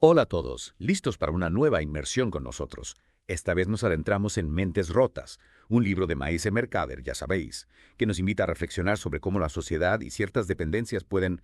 Hola a todos, listos para una nueva inmersión con nosotros. Esta vez nos adentramos en Mentes Rotas, un libro de Maíse Mercader, ya sabéis, que nos invita a reflexionar sobre cómo la sociedad y ciertas dependencias pueden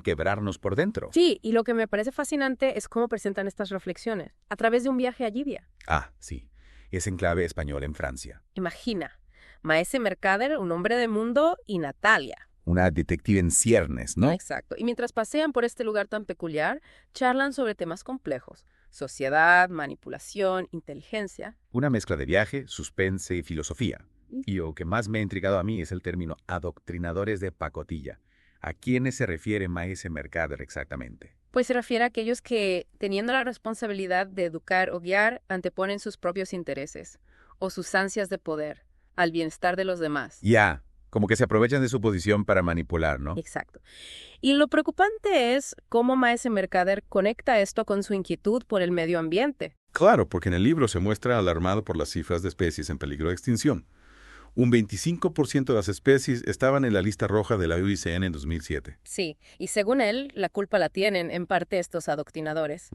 quebrarnos por dentro. Sí, y lo que me parece fascinante es cómo presentan estas reflexiones, a través de un viaje a Libia. Ah, sí, es en clave española en Francia. Imagina, Maese Mercader, un hombre de mundo, y Natalia. Una detective en ciernes, ¿no? Exacto. Y mientras pasean por este lugar tan peculiar, charlan sobre temas complejos. Sociedad, manipulación, inteligencia. Una mezcla de viaje, suspense y filosofía. Y lo que más me ha intrigado a mí es el término adoctrinadores de pacotilla. ¿A quiénes se refiere Maese Mercader exactamente? Pues se refiere a aquellos que, teniendo la responsabilidad de educar o guiar, anteponen sus propios intereses o sus ansias de poder al bienestar de los demás. Ya, como que se aprovechan de su posición para manipular, ¿no? Exacto. Y lo preocupante es cómo Maese Mercader conecta esto con su inquietud por el medio ambiente. Claro, porque en el libro se muestra alarmado por las cifras de especies en peligro de extinción. Un 25% de las especies estaban en la lista roja de la IUCN en 2007. Sí, y según él, la culpa la tienen en parte estos adoctrinadores,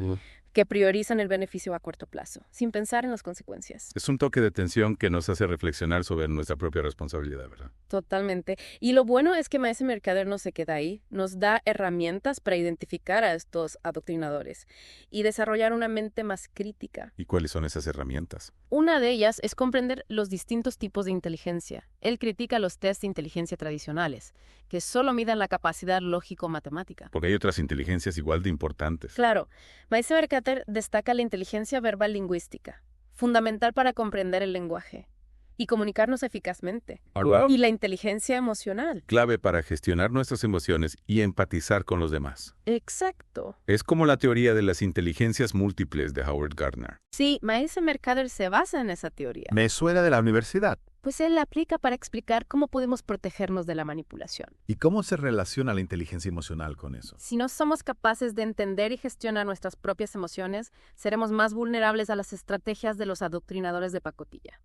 que priorizan el beneficio a corto plazo, sin pensar en las consecuencias. Es un toque de tensión que nos hace reflexionar sobre nuestra propia responsabilidad, ¿verdad? Totalmente. Y lo bueno es que Maese Mercader no se queda ahí, nos da herramientas para identificar a estos adoctrinadores y desarrollar una mente más crítica. ¿Y cuáles son esas herramientas? Una de ellas es comprender los distintos tipos de inteligencia. Él critica los test de inteligencia tradicionales, que solo miden la capacidad lógico-matemática. Porque hay otras inteligencias igual de importantes. Claro, Maese Mercader destaca la inteligencia verbal lingüística, fundamental para comprender el lenguaje y comunicarnos eficazmente. Y la inteligencia emocional. Clave para gestionar nuestras emociones y empatizar con los demás. Exacto. Es como la teoría de las inteligencias múltiples de Howard Gardner. Sí, Maese Mercader se basa en esa teoría. Me suena de la universidad. Pues él la aplica para explicar cómo podemos protegernos de la manipulación. ¿Y cómo se relaciona la inteligencia emocional con eso? Si no somos capaces de entender y gestionar nuestras propias emociones, seremos más vulnerables a las estrategias de los adoctrinadores de pacotilla.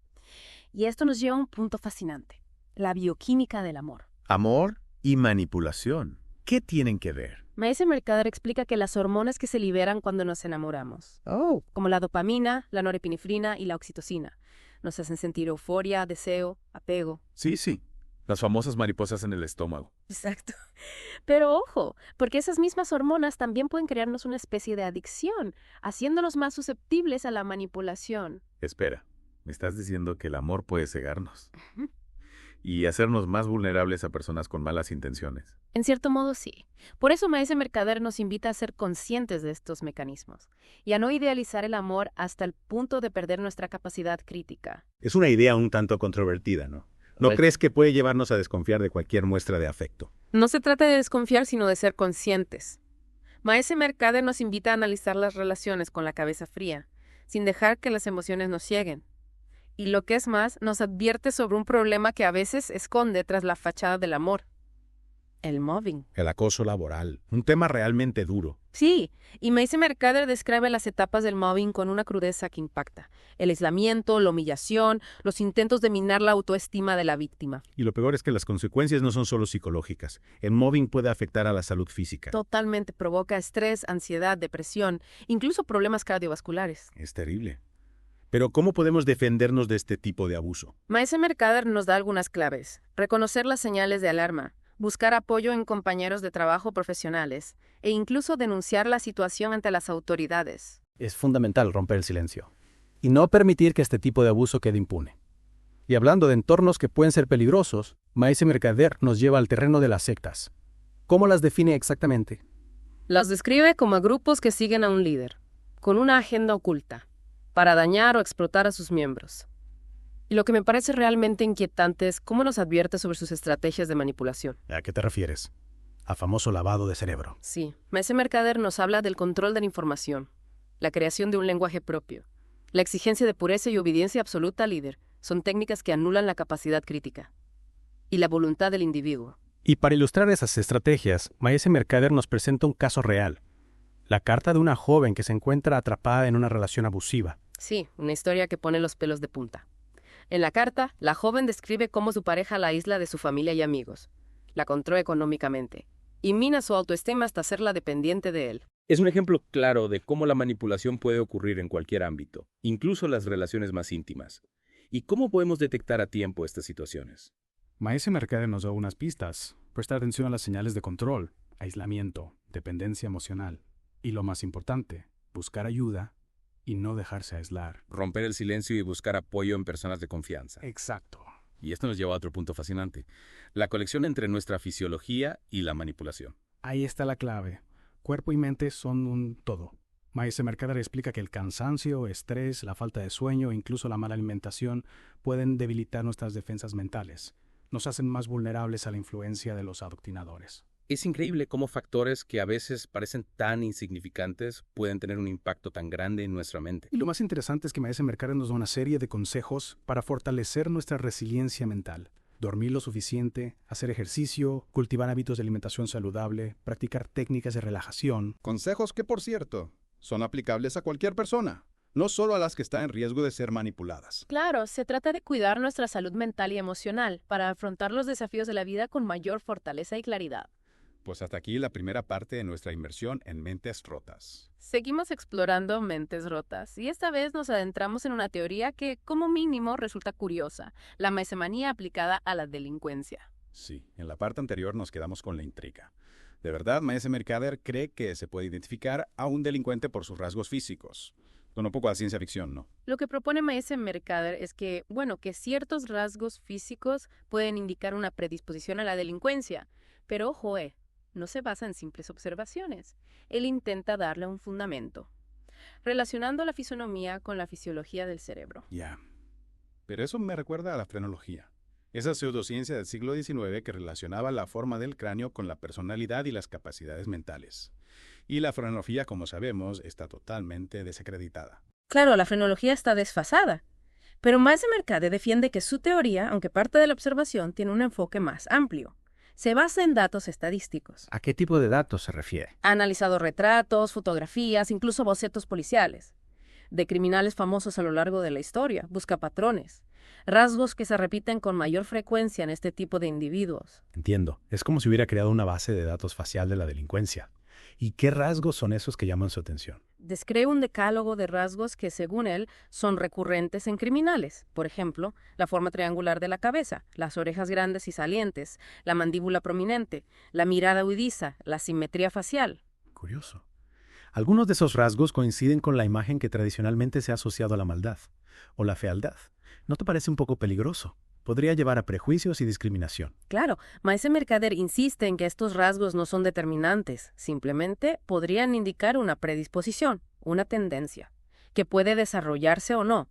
Y esto nos lleva a un punto fascinante, la bioquímica del amor. Amor y manipulación. ¿Qué tienen que ver? Maese Mercader explica que las hormonas que se liberan cuando nos enamoramos, como la dopamina, la norepinefrina y la oxitocina, nos hacen sentir euforia, deseo, apego. Sí. Las famosas mariposas en el estómago. Exacto. Pero ojo, porque esas mismas hormonas también pueden crearnos una especie de adicción, haciéndonos más susceptibles a la manipulación. Espera, ¿me estás diciendo que el amor puede cegarnos? Y hacernos más vulnerables a personas con malas intenciones. En cierto modo, sí. Por eso Maese Mercader nos invita a ser conscientes de estos mecanismos y a no idealizar el amor hasta el punto de perder nuestra capacidad crítica. Es una idea un tanto controvertida, ¿no? ¿No crees que puede llevarnos a desconfiar de cualquier muestra de afecto? No se trata de desconfiar, sino de ser conscientes. Maese Mercader nos invita a analizar las relaciones con la cabeza fría, sin dejar que las emociones nos cieguen. Y lo que es más, nos advierte sobre un problema que a veces esconde tras la fachada del amor. El mobbing. El acoso laboral. Un tema realmente duro. Sí, y Maese Mercader describe las etapas del mobbing con una crudeza que impacta. El aislamiento, la humillación, los intentos de minar la autoestima de la víctima. Y lo peor es que las consecuencias no son solo psicológicas. El mobbing puede afectar a la salud física. Totalmente provoca estrés, ansiedad, depresión, incluso problemas cardiovasculares. Es terrible. Pero ¿cómo podemos defendernos de este tipo de abuso? Maese Mercader nos da algunas claves. Reconocer las señales de alarma, buscar apoyo en compañeros de trabajo profesionales e incluso denunciar la situación ante las autoridades. Es fundamental romper el silencio y no permitir que este tipo de abuso quede impune. Y hablando de entornos que pueden ser peligrosos, Maese Mercader nos lleva al terreno de las sectas. ¿Cómo las define exactamente? Las describe como grupos que siguen a un líder, con una agenda oculta, para dañar o explotar a sus miembros. Y lo que me parece realmente inquietante es cómo nos advierte sobre sus estrategias de manipulación. ¿A qué te refieres? A famoso lavado de cerebro. Sí, Maese Mercader nos habla del control de la información, la creación de un lenguaje propio, la exigencia de pureza y obediencia absoluta al líder. Son técnicas que anulan la capacidad crítica y la voluntad del individuo. Y para ilustrar esas estrategias, Maese Mercader nos presenta un caso real. La carta de una joven que se encuentra atrapada en una relación abusiva. Sí, una historia que pone los pelos de punta. En la carta, la joven describe cómo su pareja la aísla de su familia y amigos, la controla económicamente y mina su autoestima hasta hacerla dependiente de él. Es un ejemplo claro de cómo la manipulación puede ocurrir en cualquier ámbito, incluso las relaciones más íntimas. ¿Y cómo podemos detectar a tiempo estas situaciones? Maese Mercader nos da unas pistas. Presta atención a las señales de control, aislamiento, dependencia emocional. Y lo más importante, buscar ayuda y no dejarse aislar. Romper el silencio y buscar apoyo en personas de confianza. Exacto. Y esto nos lleva a otro punto fascinante, la conexión entre nuestra fisiología y la manipulación. Ahí está la clave. Cuerpo y mente son un todo. Maese Mercader explica que el cansancio, estrés, la falta de sueño e incluso la mala alimentación pueden debilitar nuestras defensas mentales. Nos hacen más vulnerables a la influencia de los adoctrinadores. Es increíble cómo factores que a veces parecen tan insignificantes pueden tener un impacto tan grande en nuestra mente. Y lo más interesante es que Maese Mercader nos da una serie de consejos para fortalecer nuestra resiliencia mental. Dormir lo suficiente, hacer ejercicio, cultivar hábitos de alimentación saludable, practicar técnicas de relajación. Consejos que, por cierto, son aplicables a cualquier persona, no solo a las que están en riesgo de ser manipuladas. Claro, se trata de cuidar nuestra salud mental y emocional para afrontar los desafíos de la vida con mayor fortaleza y claridad. Pues hasta aquí la primera parte de nuestra inmersión en Mentes Rotas. Seguimos explorando mentes rotas y esta vez nos adentramos en una teoría que, como mínimo, resulta curiosa, la maesemanía aplicada a la delincuencia. Sí, en la parte anterior nos quedamos con la intriga. ¿De verdad Maese Mercader cree que se puede identificar a un delincuente por sus rasgos físicos? Con un poco de ciencia ficción, ¿no? Lo que propone Maese Mercader es que, que ciertos rasgos físicos pueden indicar una predisposición a la delincuencia, pero ojo, no se basa en simples observaciones. Él intenta darle un fundamento, relacionando la fisonomía con la fisiología del cerebro. Ya. Pero eso me recuerda a la frenología. Esa pseudociencia del siglo XIX que relacionaba la forma del cráneo con la personalidad y las capacidades mentales. Y la frenología, como sabemos, está totalmente desacreditada. Claro, la frenología está desfasada. Pero Maese Mercader defiende que su teoría, aunque parte de la observación, tiene un enfoque más amplio. Se basa en datos estadísticos. ¿A qué tipo de datos se refiere? Ha analizado retratos, fotografías, incluso bocetos policiales de criminales famosos a lo largo de la historia. Busca patrones, rasgos que se repiten con mayor frecuencia en este tipo de individuos. Entiendo. Es como si hubiera creado una base de datos facial de la delincuencia. ¿Y qué rasgos son esos que llaman su atención? Describe un decálogo de rasgos que, según él, son recurrentes en criminales. Por ejemplo, la forma triangular de la cabeza, las orejas grandes y salientes, la mandíbula prominente, la mirada huidiza, la simetría facial. Curioso. Algunos de esos rasgos coinciden con la imagen que tradicionalmente se ha asociado a la maldad o la fealdad. ¿No te parece un poco peligroso? Podría llevar a prejuicios y discriminación. Claro, Maese Mercader insiste en que estos rasgos no son determinantes, simplemente podrían indicar una predisposición, una tendencia, que puede desarrollarse o no,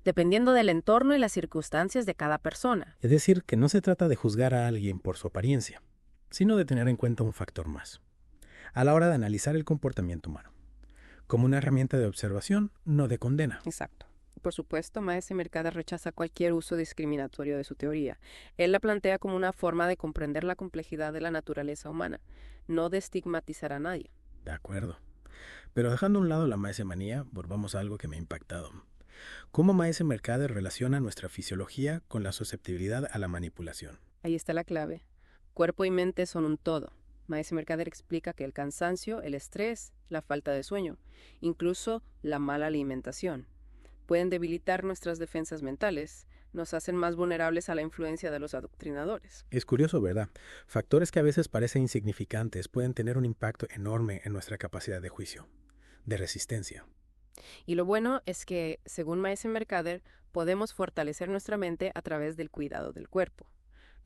dependiendo del entorno y las circunstancias de cada persona. Es decir, que no se trata de juzgar a alguien por su apariencia, sino de tener en cuenta un factor más, a la hora de analizar el comportamiento humano, como una herramienta de observación, no de condena. Exacto. Por supuesto, Maese Mercader rechaza cualquier uso discriminatorio de su teoría. Él la plantea como una forma de comprender la complejidad de la naturaleza humana, no de estigmatizar a nadie. De acuerdo. Pero dejando a un lado la maesemanía, volvamos a algo que me ha impactado. ¿Cómo Maese Mercader relaciona nuestra fisiología con la susceptibilidad a la manipulación? Ahí está la clave. Cuerpo y mente son un todo. Maese Mercader explica que el cansancio, el estrés, la falta de sueño, incluso la mala alimentación, pueden debilitar nuestras defensas mentales, nos hacen más vulnerables a la influencia de los adoctrinadores. Es curioso, ¿verdad? Factores que a veces parecen insignificantes pueden tener un impacto enorme en nuestra capacidad de juicio, de resistencia. Y lo bueno es que, según Maese Mercader, podemos fortalecer nuestra mente a través del cuidado del cuerpo.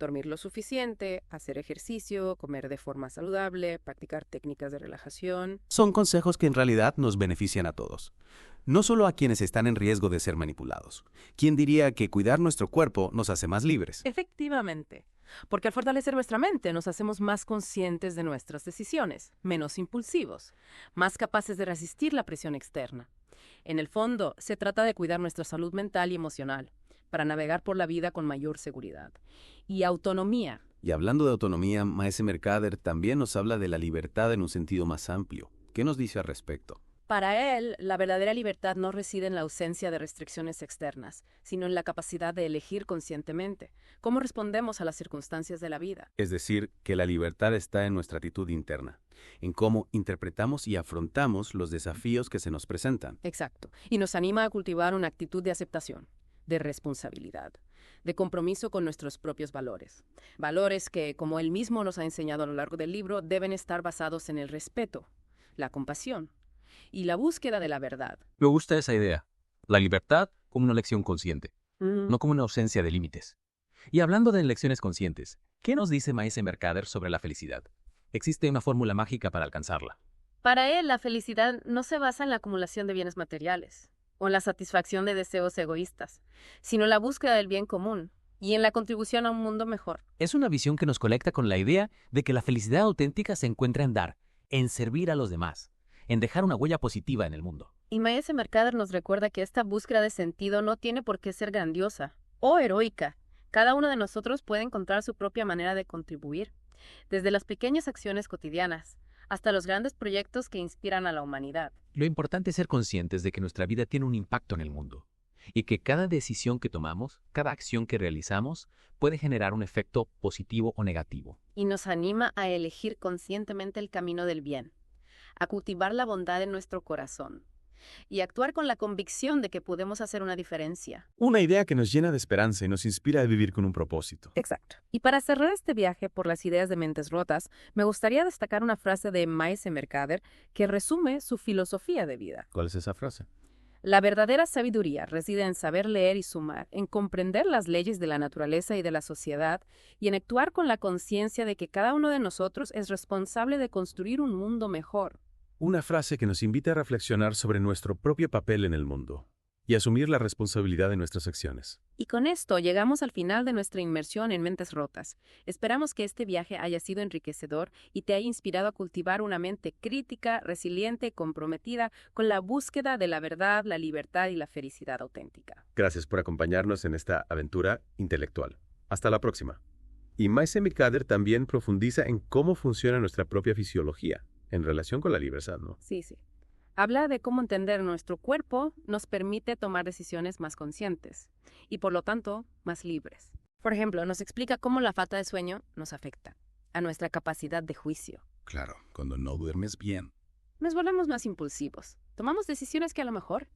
Dormir lo suficiente, hacer ejercicio, comer de forma saludable, practicar técnicas de relajación. Son consejos que en realidad nos benefician a todos, no solo a quienes están en riesgo de ser manipulados. ¿Quién diría que cuidar nuestro cuerpo nos hace más libres? Efectivamente, porque al fortalecer nuestra mente nos hacemos más conscientes de nuestras decisiones, menos impulsivos, más capaces de resistir la presión externa. En el fondo, se trata de cuidar nuestra salud mental y emocional, para navegar por la vida con mayor seguridad. Y autonomía. Y hablando de autonomía, Maese Mercader también nos habla de la libertad en un sentido más amplio. ¿Qué nos dice al respecto? Para él, la verdadera libertad no reside en la ausencia de restricciones externas, sino en la capacidad de elegir conscientemente cómo respondemos a las circunstancias de la vida. Es decir, que la libertad está en nuestra actitud interna, en cómo interpretamos y afrontamos los desafíos que se nos presentan. Exacto. Y nos anima a cultivar una actitud de aceptación, de responsabilidad, de compromiso con nuestros propios valores. Valores que, como él mismo nos ha enseñado a lo largo del libro, deben estar basados en el respeto, la compasión y la búsqueda de la verdad. Me gusta esa idea. La libertad como una elección consciente, no como una ausencia de límites. Y hablando de elecciones conscientes, ¿qué nos dice Maese Mercader sobre la felicidad? ¿Existe una fórmula mágica para alcanzarla? Para él, la felicidad no se basa en la acumulación de bienes materiales o en la satisfacción de deseos egoístas, sino en la búsqueda del bien común y en la contribución a un mundo mejor. Es una visión que nos conecta con la idea de que la felicidad auténtica se encuentra en dar, en servir a los demás, en dejar una huella positiva en el mundo. Y Maese Mercader nos recuerda que esta búsqueda de sentido no tiene por qué ser grandiosa o heroica. Cada uno de nosotros puede encontrar su propia manera de contribuir, desde las pequeñas acciones cotidianas hasta los grandes proyectos que inspiran a la humanidad. Lo importante es ser conscientes de que nuestra vida tiene un impacto en el mundo y que cada decisión que tomamos, cada acción que realizamos, puede generar un efecto positivo o negativo. Y nos anima a elegir conscientemente el camino del bien, a cultivar la bondad en nuestro corazón y actuar con la convicción de que podemos hacer una diferencia. Una idea que nos llena de esperanza y nos inspira a vivir con un propósito. Exacto. Y para cerrar este viaje por las ideas de mentes rotas, me gustaría destacar una frase de Maese Mercader que resume su filosofía de vida. ¿Cuál es esa frase? La verdadera sabiduría reside en saber leer y sumar, en comprender las leyes de la naturaleza y de la sociedad, y en actuar con la conciencia de que cada uno de nosotros es responsable de construir un mundo mejor. Una frase que nos invita a reflexionar sobre nuestro propio papel en el mundo y asumir la responsabilidad de nuestras acciones. Y con esto llegamos al final de nuestra inmersión en Mentes Rotas. Esperamos que este viaje haya sido enriquecedor y te haya inspirado a cultivar una mente crítica, resiliente y comprometida con la búsqueda de la verdad, la libertad y la felicidad auténtica. Gracias por acompañarnos en esta aventura intelectual. Hasta la próxima. Y Maese Mercader también profundiza en cómo funciona nuestra propia fisiología en relación con la libertad, ¿no? Sí. Habla de cómo entender nuestro cuerpo nos permite tomar decisiones más conscientes y, por lo tanto, más libres. Por ejemplo, nos explica cómo la falta de sueño nos afecta a nuestra capacidad de juicio. Claro, cuando no duermes bien. Nos volvemos más impulsivos. Tomamos decisiones que a lo mejor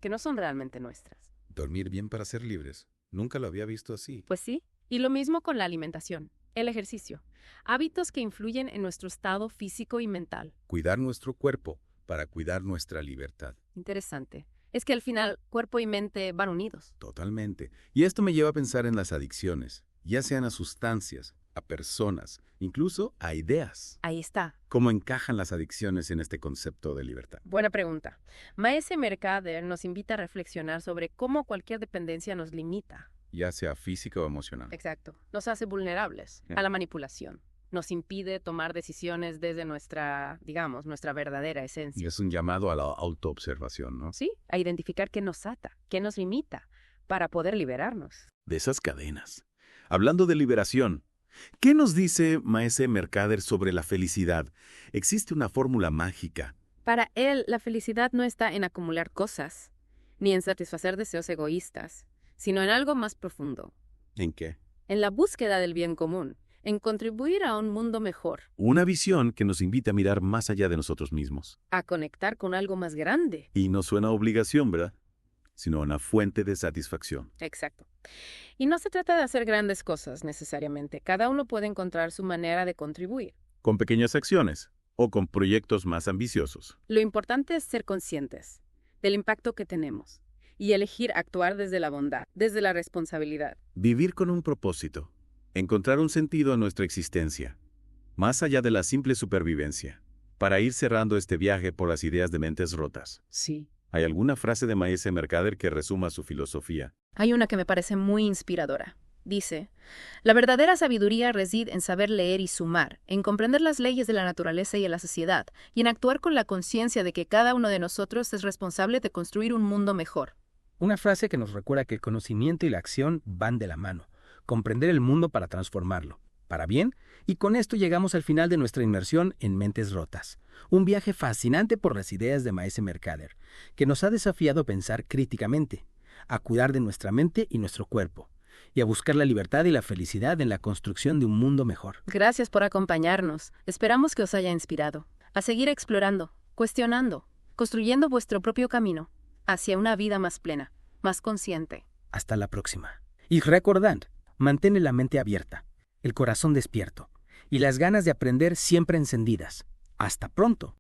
que no son realmente nuestras. Dormir bien para ser libres. Nunca lo había visto así. Pues sí. Y lo mismo con la alimentación, el ejercicio. Hábitos que influyen en nuestro estado físico y mental. Cuidar nuestro cuerpo para cuidar nuestra libertad. Interesante. Es que al final cuerpo y mente van unidos. Totalmente. Y esto me lleva a pensar en las adicciones, ya sean a sustancias, a personas, incluso a ideas. Ahí está. ¿Cómo encajan las adicciones en este concepto de libertad? Buena pregunta. Maese Mercader nos invita a reflexionar sobre cómo cualquier dependencia nos limita. Ya sea física o emocional. Exacto. Nos hace vulnerables a la manipulación. Nos impide tomar decisiones desde nuestra verdadera esencia. Y es un llamado a la autoobservación, ¿no? Sí, a identificar qué nos ata, qué nos limita, para poder liberarnos. De esas cadenas. Hablando de liberación, ¿qué nos dice Maese Mercader sobre la felicidad? ¿Existe una fórmula mágica? Para él, la felicidad no está en acumular cosas, ni en satisfacer deseos egoístas, sino en algo más profundo. ¿En qué? En la búsqueda del bien común, en contribuir a un mundo mejor. Una visión que nos invita a mirar más allá de nosotros mismos. A conectar con algo más grande. Y no suena a obligación, ¿verdad? Sino a una fuente de satisfacción. Exacto. Y no se trata de hacer grandes cosas necesariamente. Cada uno puede encontrar su manera de contribuir. Con pequeñas acciones o con proyectos más ambiciosos. Lo importante es ser conscientes del impacto que tenemos y elegir actuar desde la bondad, desde la responsabilidad. Vivir con un propósito. Encontrar un sentido a nuestra existencia, más allá de la simple supervivencia, para ir cerrando este viaje por las ideas de mentes rotas. Sí. ¿Hay alguna frase de Maese Mercader que resuma su filosofía? Hay una que me parece muy inspiradora. Dice, la verdadera sabiduría reside en saber leer y sumar, en comprender las leyes de la naturaleza y de la sociedad, y en actuar con la conciencia de que cada uno de nosotros es responsable de construir un mundo mejor. Una frase que nos recuerda que el conocimiento y la acción van de la mano. Comprender el mundo para transformarlo. para bien, y con esto llegamos al final de nuestra inmersión en Mentes Rotas. Un viaje fascinante por las ideas de Maese Mercader, que nos ha desafiado a pensar críticamente, a cuidar de nuestra mente y nuestro cuerpo, y a buscar la libertad y la felicidad en la construcción de un mundo mejor. Gracias por acompañarnos. Esperamos que os haya inspirado a seguir explorando, cuestionando, construyendo vuestro propio camino hacia una vida más plena, más consciente. Hasta la próxima. Y recordad, mantén la mente abierta, el corazón despierto y las ganas de aprender siempre encendidas. Hasta pronto.